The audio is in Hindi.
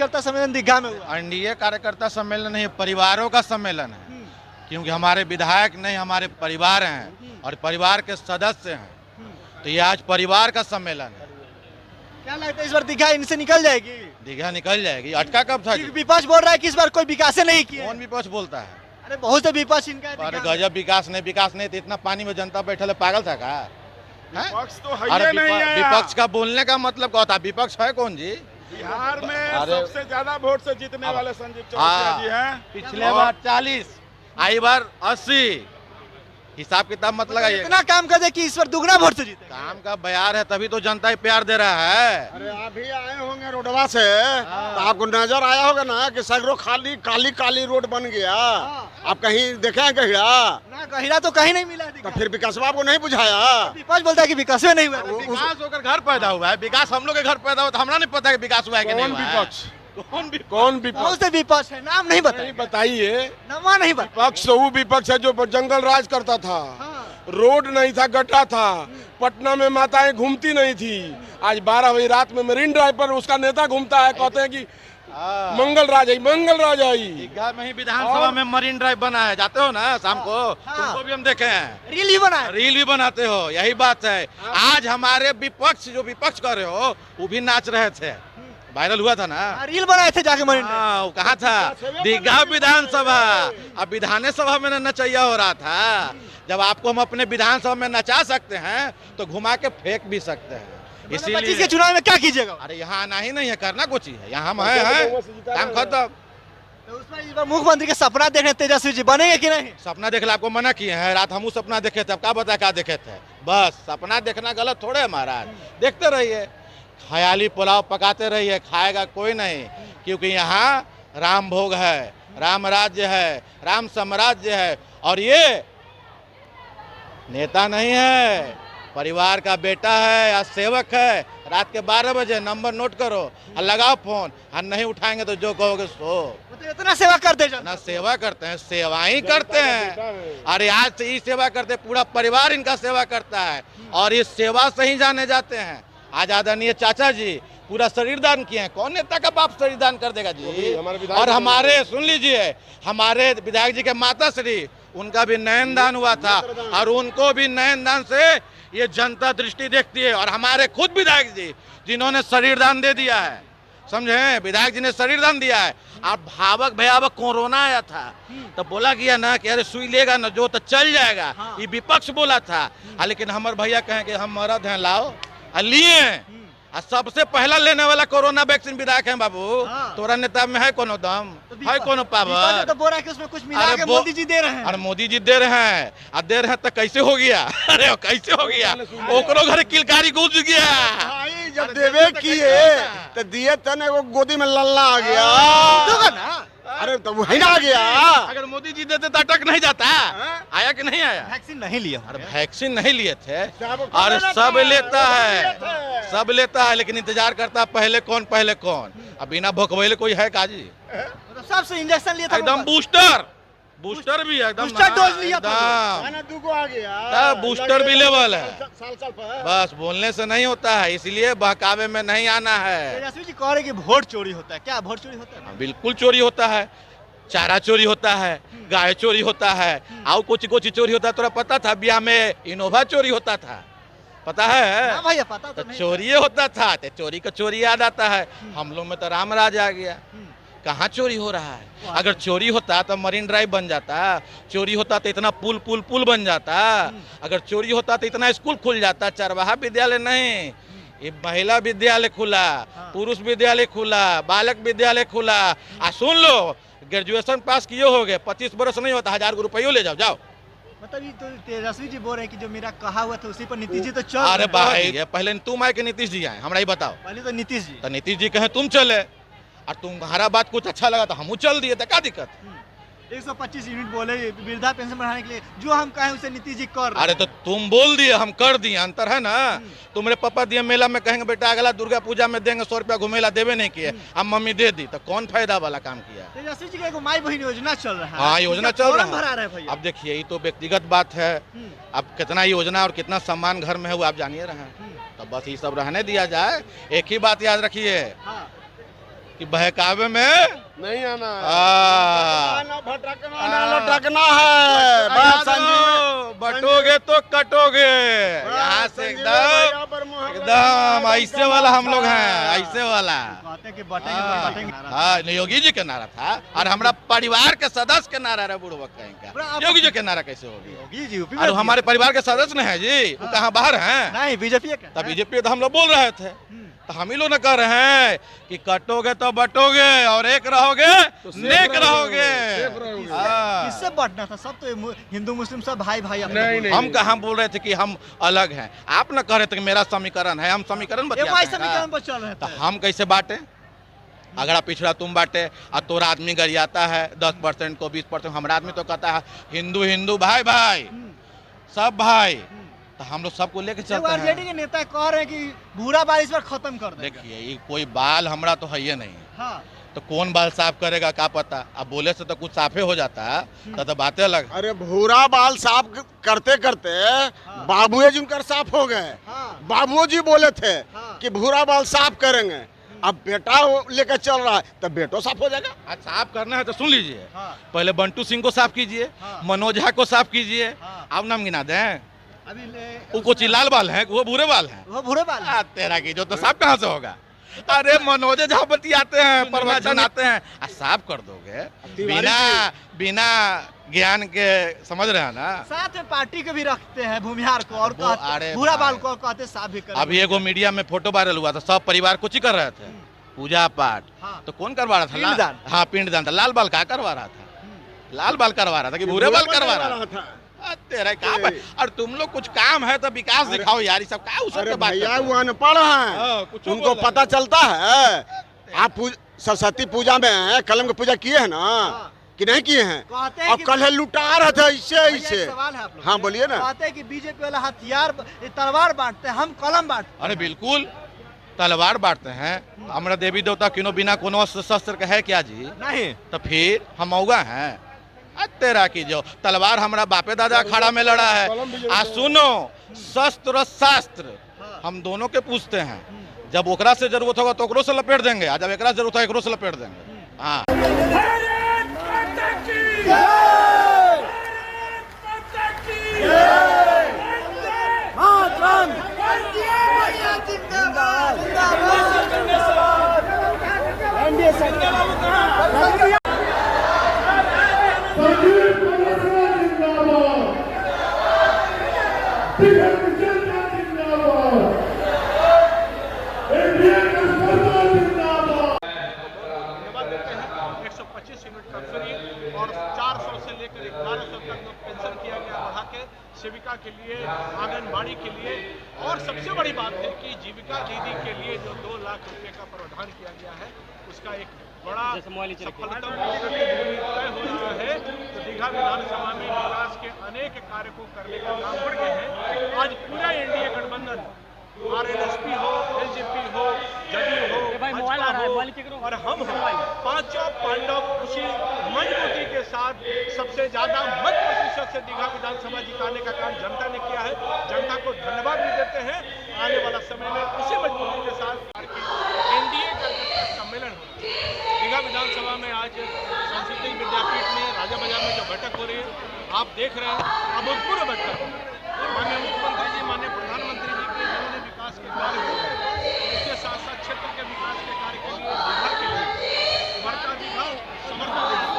कार्यकर्ता सम्मेलन दीघा में हुआ। एनडीए कार्यकर्ता सम्मेलन नहीं, परिवारों का सम्मेलन है। क्योंकि हमारे विधायक नहीं, हमारे परिवार हैं और परिवार के सदस्य हैं, तो ये आज परिवार का सम्मेलन है। क्या लगता है इस बार दीघा इनसे निकल जाएगी? दीघा निकल जाएगी। अटका कब था? विपक्ष बोल रहा है कि इस बार कोई विकास नहीं किया। कौन विपक्ष बोलता है? अरे बहुत से विपक्ष इनका है अरे दीघा में। गजब विकास नहीं तो इतना पानी में जनता बैठल है, पागल था का? विपक्ष तो है अरे ही नहीं है। विपक्ष का बोलने का मतलब क्या होता है? विपक्ष है कौन जी? बिहार में अरे- सबसे ज्यादा वोट से जीतने अब- वाले संजीव चौरसिया जी हैं। पिछले बार 40, आई बार 80। हिसाब किताब मत लगाइए। इतना काम कर दे कि इस बार दुगना वोट से जीते। काम का बयार है तभी तो जनता ही प्यार दे रहा है। अरे आप भी आए होंगे रोडवा से, तो आपको नजर आया होगा ना कि सगरों खाली काली काली रोड बन गया। आप कहीं देखे हैं गहिरा? ना गहिरा तो कहीं नहीं मिला है तो दीघा। फिर विकासवा आपको नहीं बुझाया? विपक्ष बोलता है कि विकास नहीं हुआ। विकास होकर घर पैदा हुआ है, विकास हम लोग के घर पैदा हुआ तो हमारा नहीं पता कि विकास हुआ है कि नहीं कौन हुआ है। विपक्ष? कौन विपक्ष? बहुत से विपक्ष है, नाम नहीं नहीं बताइए। बताइए। नाम नहीं बता। विपक्ष तो वो विपक्ष है जो जंगल राज करता था। रोड नहीं था, गड्ढा था। पटना में माताएं घूमती नहीं थी। आज 12 बजे रात में मरीन ड्राइव पर उसका नेता घूमता है, कहते हैं कि मंगल राज आई। दीघा में ही विधानसभा में मरीन ड्राइव बना है, जाते हो ना शाम को? तुमको भी हम देखे हैं, रील ही बना है। रील भी बनाते हो, यही बात है। आज हमारे विपक्ष जो विपक्ष कर रहे हो वो भी नाच रहे थे, वायरल हुआ था ना। रील बनाए थे जाके मरीन ड्राइव। हाँ, वो कहा था दीघा विधानसभा, अब विधानसभा में नचैया हो रहा था। जब आपको हम अपने विधानसभा में नचा सकते हैं तो घुमा के फेंक भी सकते हैं। 25 के चुनाव में क्या कीजिएगा? अरे यहाँ आना ही नहीं है, करना कुछ ही है। यहाँ हम हैं, काम खत्म। तो उसमें इस बार मुख्यमंत्री के सपना देख रहे तेजस्वी जी, बनेंगे कि नहीं? सपना देखला आपको मना किए हैं? रात हम सपना देखे थे, अब क्या बता क्या देखे थे? बस सपना देखना गलत थोड़े है महाराज। देखते रहिए, ख्याली पुलाव पकाते रहिए, खाएगा कोई नहीं। क्योंकि यहाँ राम भोग है, राम राज्य है, राम साम्राज्य है। और ये नेता नहीं है, परिवार का बेटा है या सेवक है। रात के 12 बजे नंबर नोट करो और लगाओ फोन, और नहीं उठाएंगे तो जो कहोगे सो। वो तो इतना सेवा करते हैं ना सेवा करते हैं, सेवा ही करते हैं। अरे आज से ही सेवा करते, पूरा परिवार इनका सेवा करता है और इस सेवा से ही जाने जाते हैं। आज आदरणीय चाचा जी पूरा शरीर दान किए हैं। कौन नेता का बाप शरीर दान कर देगा जी? और हमारे सुन लीजिए, हमारे विधायक जी के माता श्री, उनका भी नयन दान हुआ था और उनको भी नयन दान से ये जनता दृष्टि देखती है। और हमारे खुद विधायक जी जिन्होंने शरीर दान दे दिया है, समझे, विधायक जी ने शरीर दान दिया है। और भावक भयावक कोरोना आया था तो बोला गया ना कि अरे सुई लेगा ना जो तो चल जाएगा, ये विपक्ष बोला था। लेकिन हमारे भैया कहें कि हम मरद हैं, लाओ लिए। और सबसे पहला लेने वाला कोरोना वैक्सीन विधायक है बाबू। तोरा नेता में है कोनो दम, है कोनो पावर? तो बोल रहा है कि उसमें कुछ मिला अरे के वो- मोदी जी दे रहे हैं। अरे मोदी जी दे रहे हैं, और दे रहे हैं तो कैसे हो गया? अरे कैसे हो गया? ओकरो घर किलकारी गूंज गया। भाई जब देवे किए तो दिए तने वो गोदी में लल्ला आ गया। होगा ना? अरे तो वही ना आ गया। अगर मोदी जी देते तो अटक नहीं जाता। आया कि नहीं आया? वैक्सीन नहीं लिया। अरे वैक्सीन नहीं लिए थे और सब लेता है, सब लेता है, लेकिन इंतजार करता है पहले कौन। अब बिना भोकबैले कोई है काजी? मतलब सबसे इंजेक्शन लिया था। एकदम बूस्टर भी है, एकदम बूस्टर डोज लिया था। एकदम। ना दुगो आ गया। तब बूस्टर भी लेवल है। साल पर। बस बोलने से नहीं होता है, इसलिए बहकावे में नहीं आना है। तेजस्वी जी कह रहे कि वोट चोरी होता है। क्या वोट चोरी होता है? बिल्कुल चोरी होता है, चारा चोरी होता है, गाय चोरी होता है, और कुछ चोरी होता है। तोरा पता था बिया में इनोवा चोरी होता था? पता है? हाँ भैया पता तो तो नहीं। चोरी होता था, तो चोरी का चोरी याद आता है। हम लोग में तो राम राज आ गया। कहाँ चोरी हो रहा है? अगर चोरी होता तो मरीन ड्राइव बन जाता, चोरी होता तो इतना पुल बन जाता, अगर चोरी होता तो इतना स्कूल खुल जाता। चरवाहा विद्यालय नहीं, ये महिला विद्यालय खुला, पुरुष विद्यालय खुला, बालक विद्यालय खुला। सुन लो, ग्रेजुएशन पास किए हो गए, 25 बरस नहीं होता, 1000 रुपये ले जाओ। मतलब ये तो तेजस्वी जी बोल रहे हैं कि जो मेरा कहा हुआ था उसी पर नीतीश जी तो चल अरे रहे हैं। भाई, ये पहले तुम आए कि नीतीश जी आए? हमरा ही बताओ। पहले तो नीतीश जी। तो नीतीश जी कहे तुम चले और तुम्हारा बात कुछ अच्छा लगा तो हम चल दिए, तो क्या दिक्कत? 125 यूनिट बोले वृद्धा पेंशन बढ़ाने के लिए, जो हम कहें उसे नीतीश जी कर रहे अरे तो तुम बोल दिए, हम कर दिए, अंतर है ना। तुम्हारे पापा दिए मेला में, कहेंगे बेटा अगला दुर्गा पूजा में देंगे 100 रुपया, घुमेला देवे नहीं किए, अब मम्मी दे दी, तो कौन फायदा वाला काम किया? तेजस्वी जी का एगो माई बहन योजना चल रहा है। हाँ, योजना चल फॉर्म भरा रहा रहे है। भैया। अब देखिए, ये तो व्यक्तिगत बात है। अब कितना योजना और कितना सम्मान घर में है वो आप जानिए रहे हैं। तो बस ये सब रहने दिया जाए। एक ही बात याद रखिए हाँ। कि बहकावे में नहीं आना भटकना लटकना है बस बटोगे तो कटोगे। यहाँ से एकदम ऐसे वाला हम लोग हैं, ऐसे वाला। कहते हैं कि बटेंगे। हाँ, योगी जी का नारा था और हमारा परिवार के सदस्य के नारा रहा बुढ़वा कहीं का। योगी जी के नारा कैसे होगी? योगी जी यूपी और हमारे परिवार के सदस्य नहीं है जी, वो कहाँ बाहर हैं? नहीं, बीजेपी है क्या? तब बीजेपी तो हम लोग बोल रहे थे, तो हम ही लोग न कह रहे हैं कि कटोगे तो बटोगे और एक रहोगे तो नेक रहोगे। किससे बटना था? सब तो हिंदू मुस्लिम सब भाई भाई अपने। नहीं। हम कहाँ बोल रहे थे कि हम अलग हैं? आप न कह रहे थे कि मेरा समीकरण है, हम समीकरण समीकरण पर चल रहे तो थे। हम कैसे बांटे? अगड़ा पिछड़ा तुम बांटे और तोरा आदमी गरियाता है 10% को 20%। हमारा आदमी तो कहता है हिंदू हिंदू भाई भाई सब भाई, तो हम लोग सबको लेके चलते हैं। आरजेडी के नेता कह रहे हैं कि भूरा बाल इस बार खत्म कर देंगे। देखिए ये कोई बाल हमरा तो है ये नहीं, हाँ। तो कौन बाल साफ करेगा क्या पता? अब बोले से तो कुछ साफे हो जाता है, तो बातें अलग। अरे भूरा बाल साफ करते करते बाबूए जी उनकर साफ हो गए। बाबू जी बोले थे कि भूरा बाल साफ करेंगे, अब बेटा लेकर चल रहा है तो बेटो साफ हो जाएगा। आज साफ करना है तो सुन लीजिए, पहले बंटू सिंह को साफ कीजिए, मनोज झा को साफ कीजिए। आप नाम गिना दें? अभी वो कुछ लाल बाल है, वो भूरे बाल है। वो भूरे बाल तेरा की जो तो साफ कहाँ से होगा? अरे मनोज झा बतियाते हैं, प्रवचन आते हैं, साफ कर दोगे बिना ज्ञान के, समझ रहे हैं ना? साथ में पार्टी के भी रखते हैं भूमिहार को और भूरा बाल को कहते साफ भी कर। अभी एगो मीडिया में फोटो वायरल हुआ था, सब परिवार कुछ ही कर रहे थे, पूजा पाठ। तो कौन करवा रहा था? पिंडदान। हाँ पिंडदान था। लाल बाल क्या करवा रहा था? लाल बाल करवा रहा था कि भूरे बाल करवा रहा था? तेरा काम है। और तुम लोग कुछ काम है तो विकास दिखाओ यार, सब क्या उस अरे भैया वो अनपढ़ हैं, उनको पता चलता है। आप सरस्वती पूजा में कलम की पूजा किए हैं ना कि नहीं किए हैं? और कल लुटा रहे थे ऐसे। सवाल है आप लोग। हाँ बोलिए ना। कहते हैं कि बीजेपी वाला हथियार तलवार बांटते हैं, हम कलम बांटते। अरे बिल्कुल तलवार बांटते हैं। हमारा देवी देवता किनो बिना कोनो शस्त्र का है क्या जी? नहीं। तो फिर हम औगा हैं? तेरा की जो तलवार हमारा बापे दादा अखाड़ा में लड़ा है। आ सुनो, शस्त्र और शास्त्र हम दोनों के पूछते हैं। जब ओकरा से जरूरत होगा तो ओकरो से लपेट देंगे, और जब एकरा जरूरत है एकरो से लपेट देंगे। हाँ और 400 से लेकर 1100 तक पेंशन किया गया बढ़ा के, सेविका के लिए, आंगनबाड़ी के लिए। और सबसे बड़ी बात है कि जीविका दीदी के लिए जो 2 लाख रुपए का प्रावधान किया गया है, उसका एक बड़ा सफलतम तय हो रहा है। तो दीघा विधानसभा में विकास के अनेक कार्य को करने का काम करते हैं। आज पूरा एनडीए गठबंधन, आरएलएसपी हो, एलजेपी हो, जदयू हो, भाजपा हो और हम हो, पांचों पांडव उसी मजबूती के साथ सबसे ज्यादा मत प्रतिशत से दीघा विधानसभा जिताने का काम जनता ने किया है। जनता को धन्यवाद भी देते हैं। आने वाला समय में उसी मजबूती के साथ एनडीए का सम्मेलन होगा। दीघा विधानसभा में आज संस्कृति विद्यापीठ में राजा बाजार में जो बैठक हो रही है, आप देख रहे हैं, अभूतपूर्व बैठक। माननीय